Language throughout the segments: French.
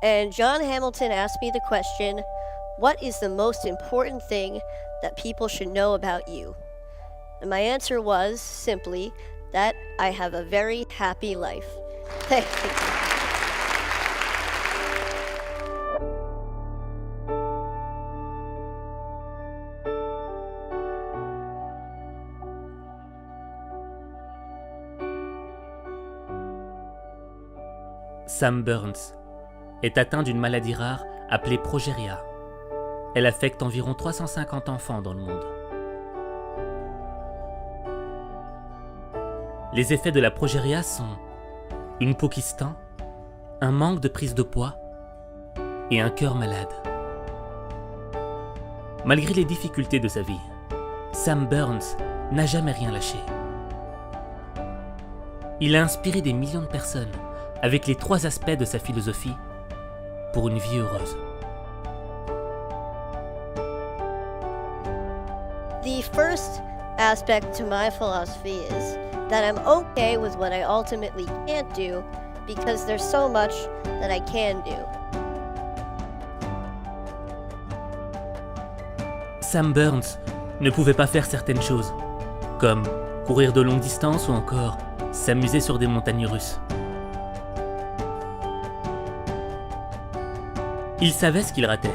And John Hamilton asked me the question, what is the most important thing that people should know about you? And my answer was simply that I have a very happy life. Thank you. Sam Burns est atteint d'une maladie rare appelée progéria. Elle affecte environ 350 enfants dans le monde. Les effets de la progéria sont une peau qui se tend, un manque de prise de poids et un cœur malade. Malgré les difficultés de sa vie, Sam Burns n'a jamais rien lâché. Il a inspiré des millions de personnes avec les 3 aspects de sa philosophie pour une vie heureuse. The first aspect to my philosophy is that I'm okay with what I ultimately can't do because there's so much that I can do. Sam Burns ne pouvait pas faire certaines choses, comme courir de longues distances ou encore s'amuser sur des montagnes russes. Il savait ce qu'il ratait,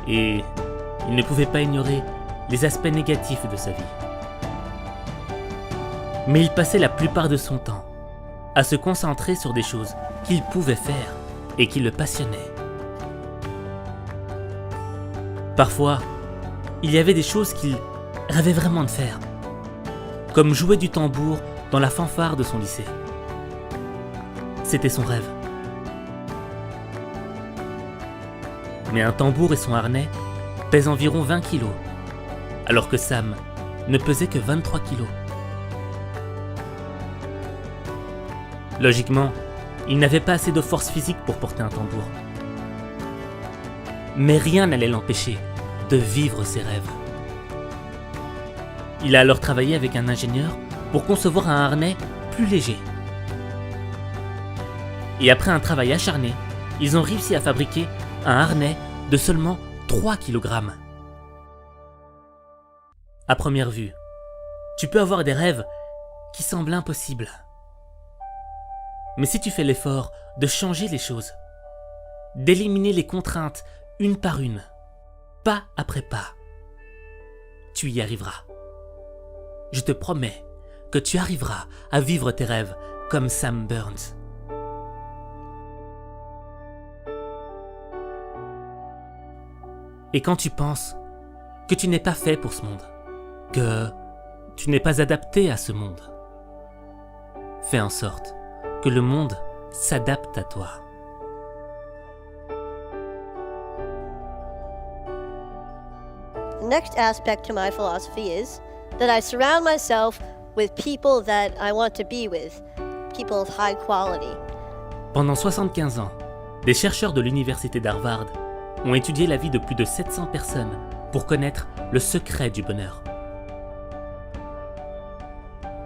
et il ne pouvait pas ignorer les aspects négatifs de sa vie. Mais il passait la plupart de son temps à se concentrer sur des choses qu'il pouvait faire et qui le passionnaient. Parfois, il y avait des choses qu'il rêvait vraiment de faire, comme jouer du tambour dans la fanfare de son lycée. C'était son rêve. Mais un tambour et son harnais pèsent environ 20 kilos, alors que Sam ne pesait que 23 kilos. Logiquement, il n'avait pas assez de force physique pour porter un tambour. Mais rien n'allait l'empêcher de vivre ses rêves. Il a alors travaillé avec un ingénieur pour concevoir un harnais plus léger. Et après un travail acharné, ils ont réussi à fabriquer un harnais de seulement 3 kg. À première vue, tu peux avoir des rêves qui semblent impossibles. Mais si tu fais l'effort de changer les choses, d'éliminer les contraintes une par une, pas après pas, tu y arriveras. Je te promets que tu arriveras à vivre tes rêves comme Sam Burns. Et quand tu penses que tu n'es pas fait pour ce monde, que tu n'es pas adapté à ce monde, fais en sorte que le monde s'adapte à toi. The next aspect to my philosophy is that I surround myself with people that I want to be with, people of high quality. Pendant 75 ans, des chercheurs de l'université d'Harvard ont étudié la vie de plus de 700 personnes pour connaître le secret du bonheur.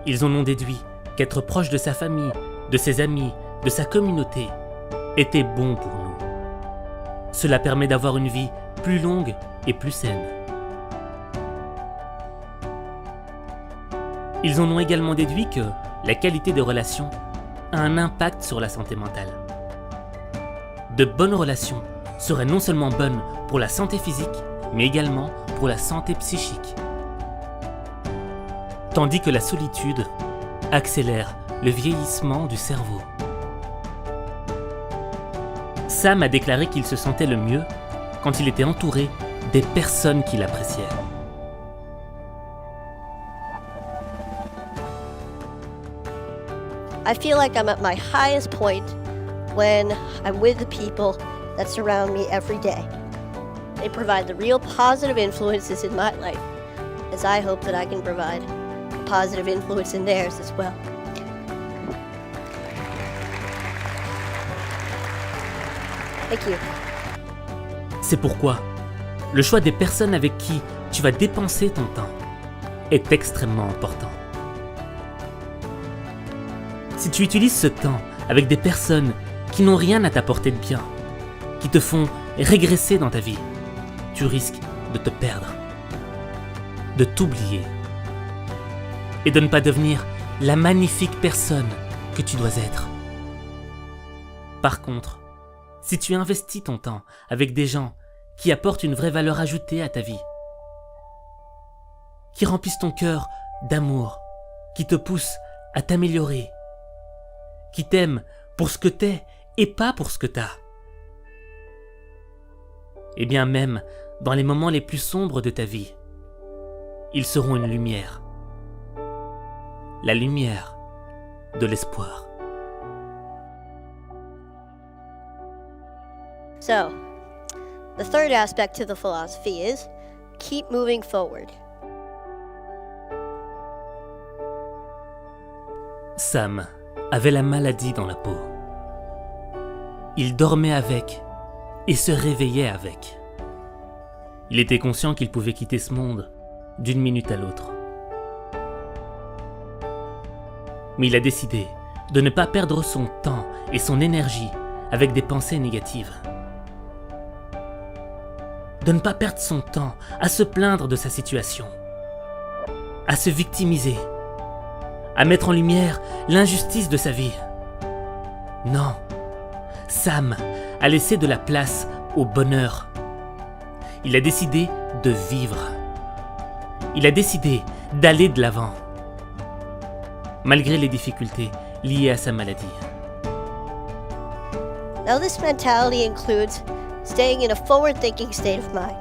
Ils en ont déduit qu'être proche de sa famille, de ses amis, de sa communauté était bon pour nous. Cela permet d'avoir une vie plus longue et plus saine. Ils en ont également déduit que la qualité des relations a un impact sur la santé mentale. De bonnes relations seraient non seulement bonnes pour la santé physique, mais également pour la santé psychique. Tandis que la solitude accélère le vieillissement du cerveau. Sam a déclaré qu'il se sentait le mieux quand il était entouré des personnes qu'il appréciait. I feel like I'm at my highest point when I'm with the people that surround me every day. They provide the real positive influences in my life, as I hope that I can provide a positive influence in theirs as well. Thank you. C'est pourquoi le choix des personnes avec qui tu vas dépenser ton temps est extrêmement important. Si tu utilises ce temps avec des personnes qui n'ont rien à t'apporter de bien, qui te font régresser dans ta vie, tu risques de te perdre, de t'oublier et de ne pas devenir la magnifique personne que tu dois être. Par contre, si tu investis ton temps avec des gens qui apportent une vraie valeur ajoutée à ta vie, qui remplissent ton cœur d'amour, qui te poussent à t'améliorer, qui t'aiment pour ce que t'es et pas pour ce que t'as, et bien même dans les moments les plus sombres de ta vie, ils seront une lumière. La lumière de l'espoir. So, the third aspect to the philosophy is keep moving forward. Sam avait la maladie dans la peau. Il dormait avec et se réveillait avec. Il était conscient qu'il pouvait quitter ce monde d'une minute à l'autre. Mais il a décidé de ne pas perdre son temps et son énergie avec des pensées négatives. De ne pas perdre son temps à se plaindre de sa situation, à se victimiser, à mettre en lumière l'injustice de sa vie. Non, Sam a laissé de la place au bonheur. Il a décidé de vivre. Il a décidé d'aller de l'avant, malgré les difficultés liées à sa maladie. Now, this mentality includes staying in a forward-thinking state of mind.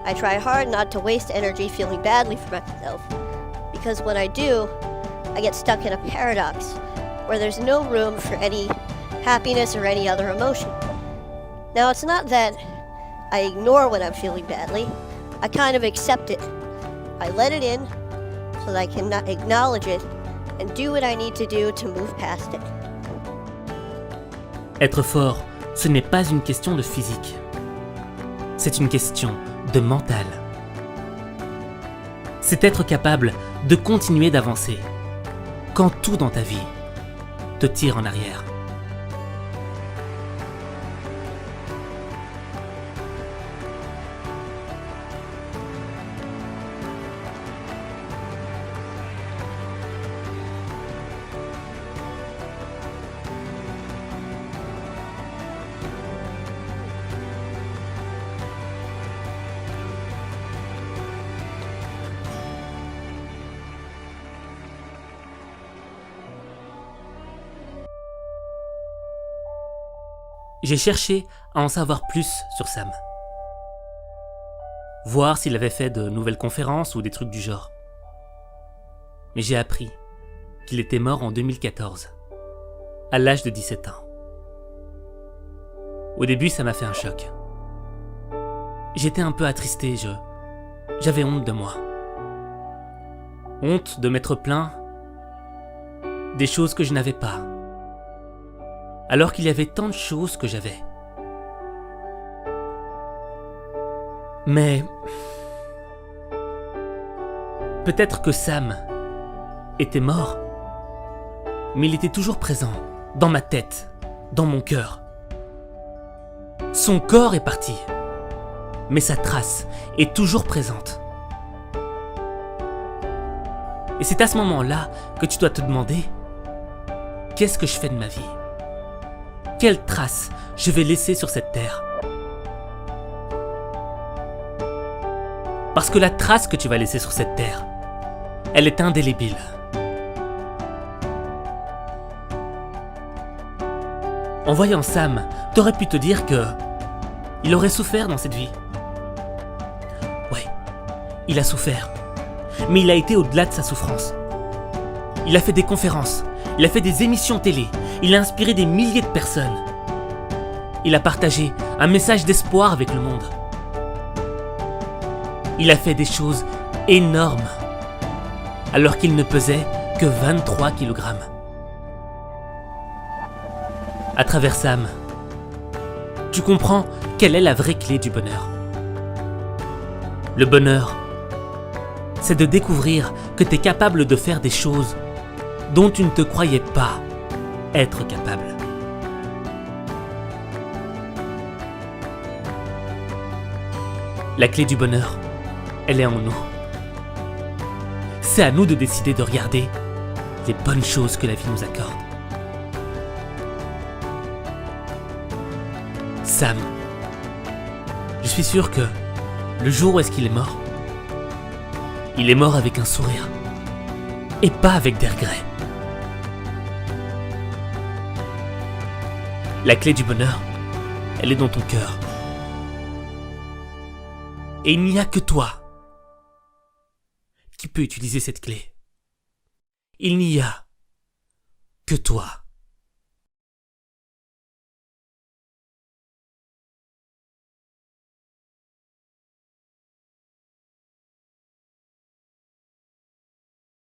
I try hard not to waste energy feeling badly for myself, because when I do, I get stuck in a paradox where there's no room for any happiness or any other emotion. Now, it's not that I ignore when I'm feeling badly. I kind of accept it. I let it in so that I can acknowledge it and do what I need to do to move past it. Être fort, ce n'est pas une question de physique. C'est une question de mental. C'est être capable de continuer d'avancer quand tout dans ta vie te tire en arrière. J'ai cherché à en savoir plus sur Sam. Voir s'il avait fait de nouvelles conférences ou des trucs du genre. Mais j'ai appris qu'il était mort en 2014, à l'âge de 17 ans. Au début, ça m'a fait un choc. J'étais un peu attristé, j'avais honte de moi. Honte de m'être plaint des choses que je n'avais pas. Alors qu'il y avait tant de choses que j'avais. Mais peut-être que Sam était mort, mais il était toujours présent, dans ma tête, dans mon cœur. Son corps est parti, mais sa trace est toujours présente. Et c'est à ce moment-là que tu dois te demander, qu'est-ce que je fais de ma vie ? Quelle trace je vais laisser sur cette terre ? Parce que la trace que tu vas laisser sur cette terre, elle est indélébile. En voyant Sam, t'aurais pu te dire que il aurait souffert dans cette vie. Ouais, il a souffert. Mais il a été au-delà de sa souffrance. Il a fait des conférences, il a fait des émissions télé, il a inspiré des milliers de personnes. Il a partagé un message d'espoir avec le monde. Il a fait des choses énormes, alors qu'il ne pesait que 23 kg. À travers Sam, tu comprends quelle est la vraie clé du bonheur. Le bonheur, c'est de découvrir que tu es capable de faire des choses dont tu ne te croyais pas être capable. La clé du bonheur, elle est en nous. C'est à nous de décider de regarder les bonnes choses que la vie nous accorde. Sam, je suis sûr que le jour où est-ce qu'il est mort, il est mort avec un sourire et pas avec des regrets. La clé du bonheur, elle est dans ton cœur. Et il n'y a que toi qui peut utiliser cette clé. Il n'y a que toi.